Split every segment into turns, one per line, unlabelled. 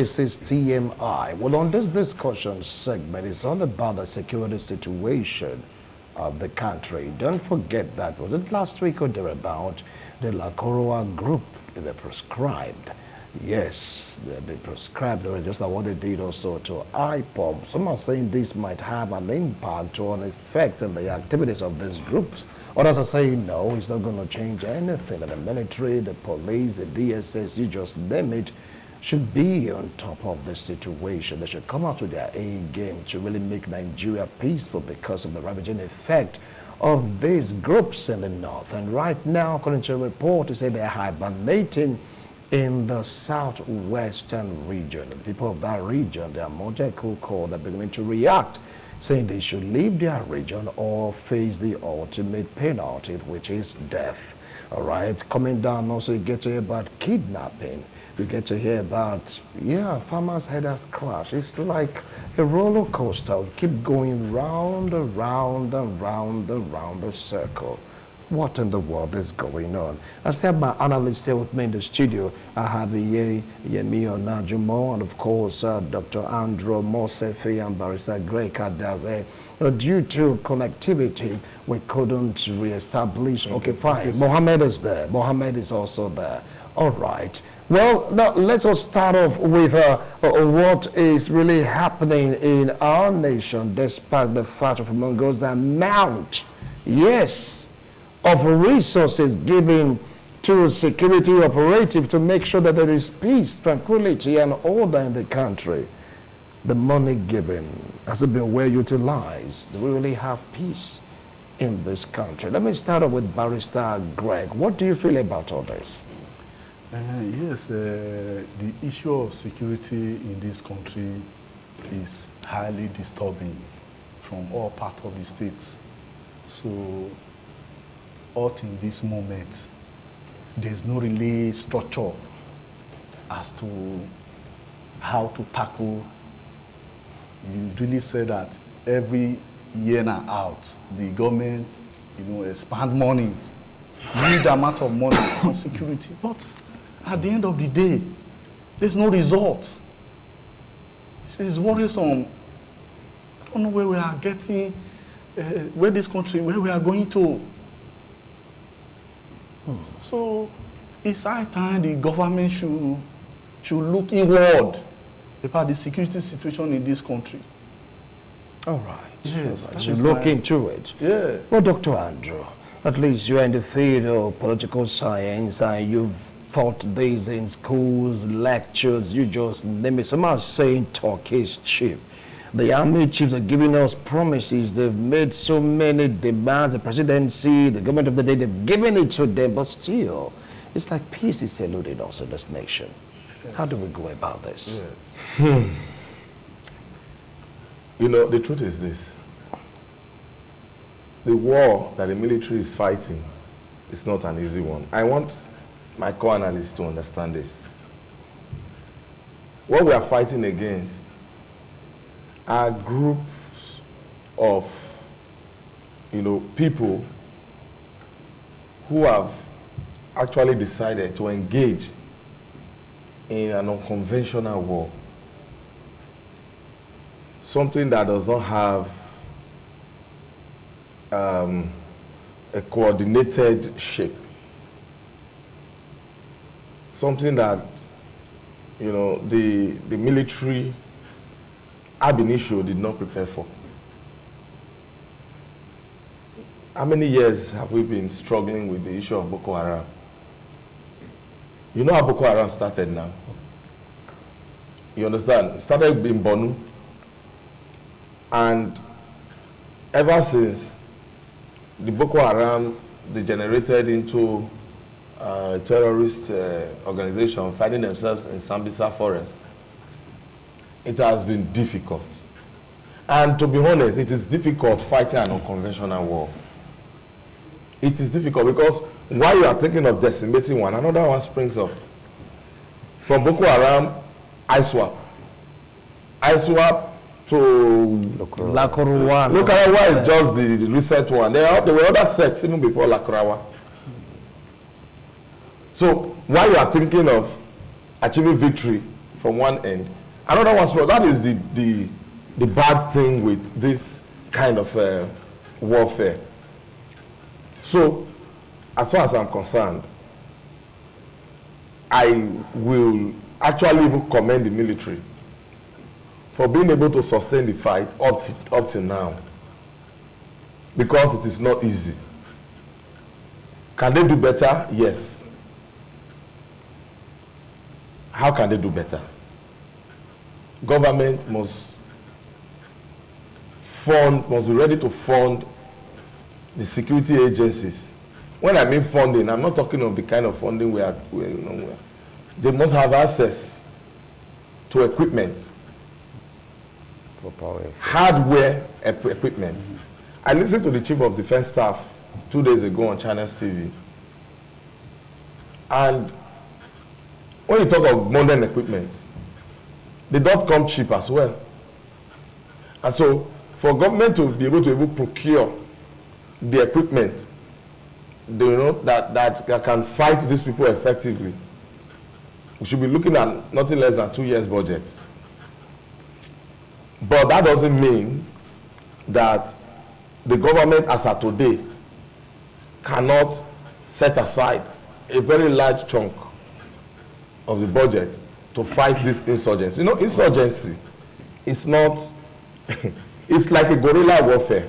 This is TMI. Well, on this discussion segment, it's all about the security situation of the country. Don't forget that, was it last week or thereabout, the La Coroa group, they were proscribed. Yes, they prescribed just like what they did also to IPOB. Some are saying this might have an impact or an effect on the activities of these groups. Others are saying no, it's not going to change anything. The military, the police, the DSS, you just name it, should be on top of the situation. They should come out with their A game to really make Nigeria peaceful because of the ravaging effect of these groups in the north. And right now, according to a report, they say they're hibernating in the southwestern region. The people of that region, they are Mojakuko, they're beginning to react, saying they should leave their region or face the ultimate penalty, which is death. All right, coming down also, you get to hear about kidnapping. You get to hear about, farmers' headers clash. It's like a roller coaster. We keep going round and round and round and round the circle. What in the world is going on? I have my analyst here with me in the studio. I have Yemi Onajumo and, of course, Dr. Andrew Mosefi and Barrister Greg Adaze. Due to connectivity, we couldn't reestablish. Okay, fine. Mohammed is there. Mohammed is also there. All right. Well, now let's all start off with what is really happening in our nation, despite the fact of among us amount, yes, of resources given to security operative to make sure that there is peace, tranquility, and order in the country. The money given, has it been well utilized? Do we really have peace in this country? Let me start off with Barrister Greg. What do you feel about all this?
Yes, the issue of security in this country is highly disturbing from all parts of the states. So, out in this moment, there's no really structure as to how to tackle. You really say that every year and out, the government, expand money, huge amount of money on security, but at the end of the day, there's no result. It's worrisome. I don't know where we are getting, where we are going to. So it's high time the government should look inward about the security situation in this country.
All right.
Yes,
should look into it.
Yeah.
Well, Dr. Andrew, at least you're in the field of political science and you've taught this in schools, lectures, you just name it. Some are saying talk is cheap. The army chiefs are giving us promises. They've made so many demands. The presidency, the government of the day, they've given it to them, but still, it's like peace is eluding us in this nation. Yes. How do we go about this?
Yes. The truth is this. The war that the military is fighting is not an easy one. I want my co-analysts to understand this. What we are fighting against are groups of, people who have actually decided to engage in an unconventional war. Something that does not have a coordinated shape. Something that, the military ab initio did not prepare for. How many years have we been struggling with the issue of Boko Haram? You know how Boko Haram started now? You understand? It started in Borno. And ever since, the Boko Haram degenerated into a terrorist organization finding themselves in Sambisa forest. It has been difficult. And to be honest, it is difficult fighting an unconventional war. It is difficult because while you are thinking of decimating one, another one springs up. From Boko Haram, ISWAP. ISWAP to
Lakurawa.
Lakurawa is just the recent one. There were other sects even before Lakurawa. So while you are thinking of achieving victory from one end. Another one, so that is the bad thing with this kind of warfare. So, as far as I'm concerned, I will actually even commend the military for being able to sustain the fight up till now, because it is not easy. Can they do better? Yes. How can they do better? Government must be ready to fund the security agencies. When I mean funding, I'm not talking of the kind of funding where they must have access to equipment, hardware equipment. Mm-hmm. I listened to the Chief of Defense Staff 2 days ago on Channels TV, and when you talk of modern equipment, they don't come cheap as well. And so, for government to be able to even procure the equipment, that can fight these people effectively, we should be looking at nothing less than 2 years' budget. But that doesn't mean that the government, as of today, cannot set aside a very large chunk of the budget to fight this insurgency. Insurgency is not, it's like a guerrilla warfare.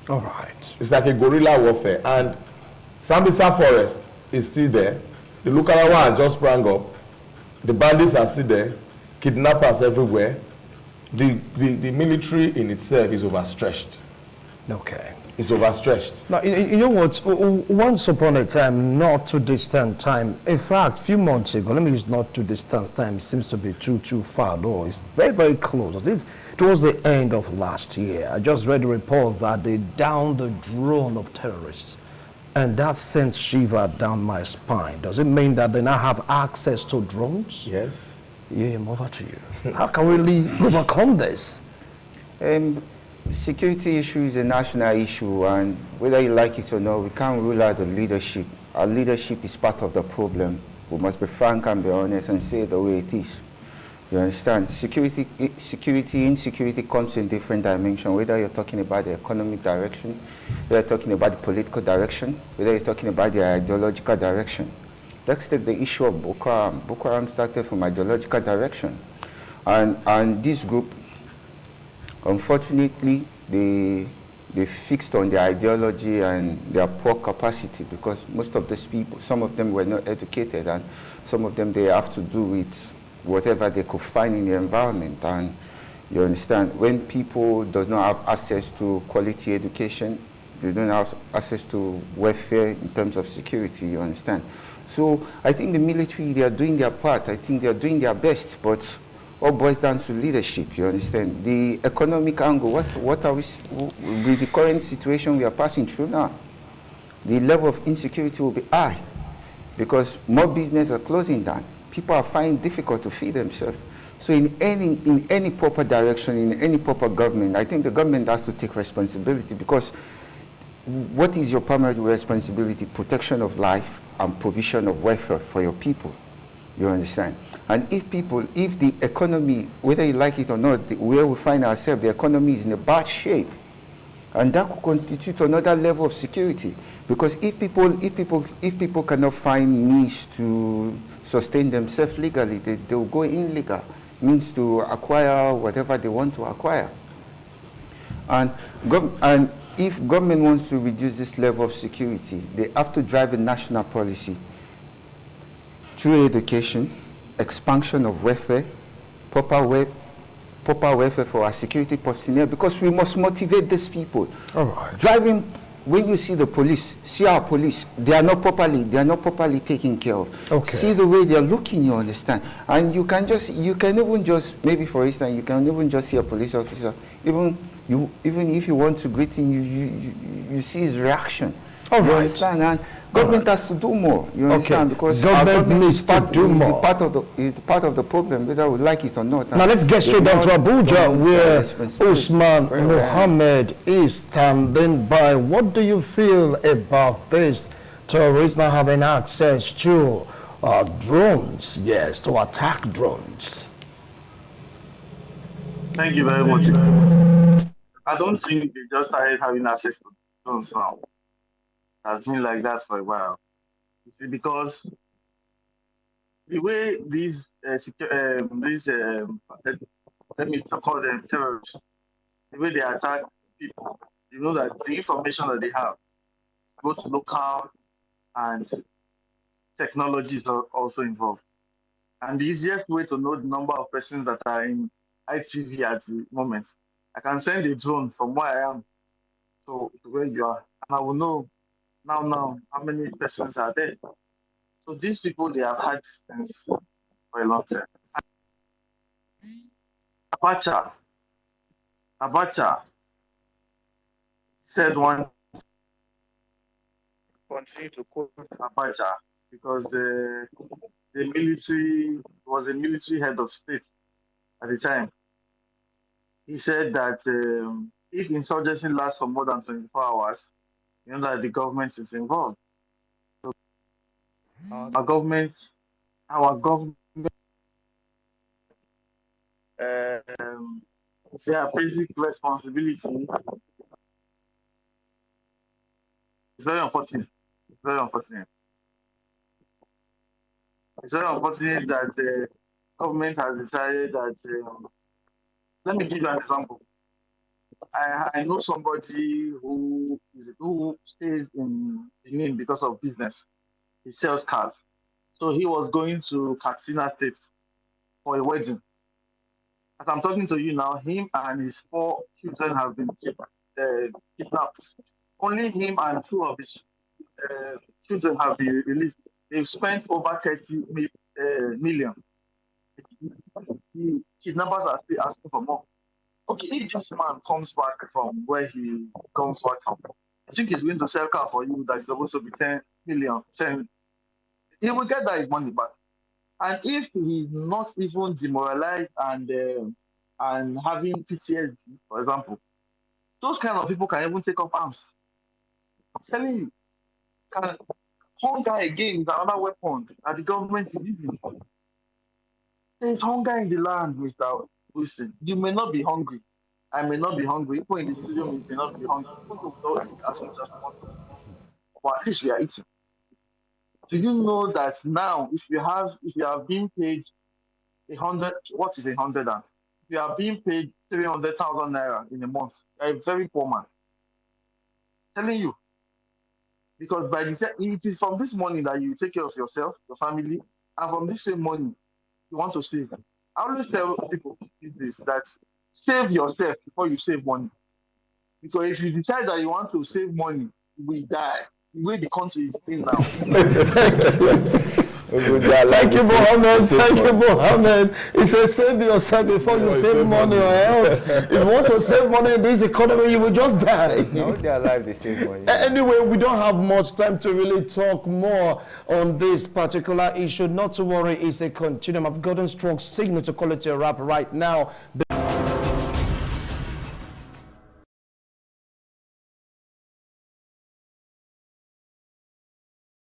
All right.
It's like a guerrilla warfare. And Sambisa Forest is still there. The Lukarawa just sprang up. The bandits are still there. Kidnappers everywhere. The military in itself is overstretched.
Okay.
It's overstretched.
Now, you know what? Once upon a time, not too distant time, in fact, a few months ago, let me use not too distant time, it seems to be too far, though. It's very, very close. Towards the end of last year, I just read a report that they downed the drone of terrorists. And that sent shiver down my spine. Does it mean that they now have access to drones?
Yes.
Yeah, I'm over to you. How can we really overcome this?
Security issue is a national issue, and whether you like it or not, we can't rule out the leadership. Our leadership is part of the problem. We must be frank and be honest and say it the way it is. You understand? Insecurity comes in different dimensions, whether you're talking about the economic direction, whether you're talking about the political direction, whether you're talking about the ideological direction. Let's take the issue of Boko Haram. Boko Haram started from ideological direction. And this group, unfortunately, they fixed on their ideology and their poor capacity, because most of these people, some of them were not educated, and some of them, they have to do with whatever they could find in the environment. And you understand, when people do not have access to quality education, they don't have access to welfare in terms of security, you understand. So I think the military, they are doing their part. I think they are doing their best, but all boils down to leadership, you understand. The economic angle, what are we, with the current situation we are passing through now, the level of insecurity will be high, because more businesses are closing down. People are finding it difficult to feed themselves. So in any proper direction, in any proper government, I think the government has to take responsibility, because what is your primary responsibility? Protection of life and provision of welfare for your people, you understand? And if the economy, whether you like it or not, where we find ourselves, the economy is in a bad shape, and that could constitute another level of security. Because if people cannot find means to sustain themselves legally, they will go illegal, means to acquire whatever they want to acquire. And if government wants to reduce this level of security, they have to drive a national policy through education, expansion of welfare, proper welfare for our security personnel, because we must motivate these people.
All right.
Driving, when you see the police, see our police, they are not properly taken care of.
Okay.
See the way they are looking, you understand. And you can even just, maybe for instance, you can even just see a police officer, even if you want to greet him, you see his reaction.
All
you
right.
understand? And government has to do more. You understand?
Okay.
Because
Government needs to do more.
Part of the problem, whether we like it or not.
Now let's get straight down to Abuja, where Usman Mohammed is standing by. What do you feel about this? Terrorists now having access to drones, yes, to attack drones.
Thank you very much. I don't think they just started having access to drones now. It has been like that for a while. You see, because the way let me call them terrorists, the way they attack people, you know that the information that they have, both local and technology is also involved. And the easiest way to know the number of persons that are in ITV at the moment, I can send a drone from where I am to where you are, and I will know now how many persons are there. So these people, they have had this things for a long time. Abacha, Abacha said one continue to quote Abacha because the military was a military head of state at the time. He said that if insurgency lasts for more than 24 hours, you know that the government is involved. So our government, um, their basic responsibility is very unfortunate. It's very unfortunate. It's very unfortunate that the government has decided that. Let me give you an example. I know somebody who stays in Benin because of business. He sells cars. So he was going to Katsina State for a wedding. As I'm talking to you now, him and his 4 children have been kidnapped. Only him and 2 of his children have been released. They've spent over 30 million. The kidnappers are still asking for more. Okay, if this man comes back from where he comes back from, I think he's going to sell car for you that's supposed to be 10 million, 10. He will get that his money back. And if he's not even demoralized and having PTSD, for example, those kind of people can even take up arms. I'm telling you, can hunger again is another weapon that the government is using. There's hunger in the land, Mr. Wilson. You may not be hungry. I may not be hungry. People in the studio may not be hungry. People don't eat as much as we want. But at least we are eating. Do you know that now, if you have been paid 100, what is 100? If you are being paid 300,000 naira in a month, you're a very poor man. I'm telling you, because by the time it is from this money that you take care of yourself, your family, and from this same money you want to save. I always tell people this that save yourself before you save money. Because if you decide that you want to save money, you will die. The way the country is in now.
Thank you, Mohammed. Thank you, Mohammed. He says, save yourself before you save money or else. If you want to save money in this economy, you will just die.
No, they are alive, they save money.
Anyway, we don't have much time to really talk more on this particular issue. Not to worry, it's a continuum. I've gotten strong signal to call it a wrap right now.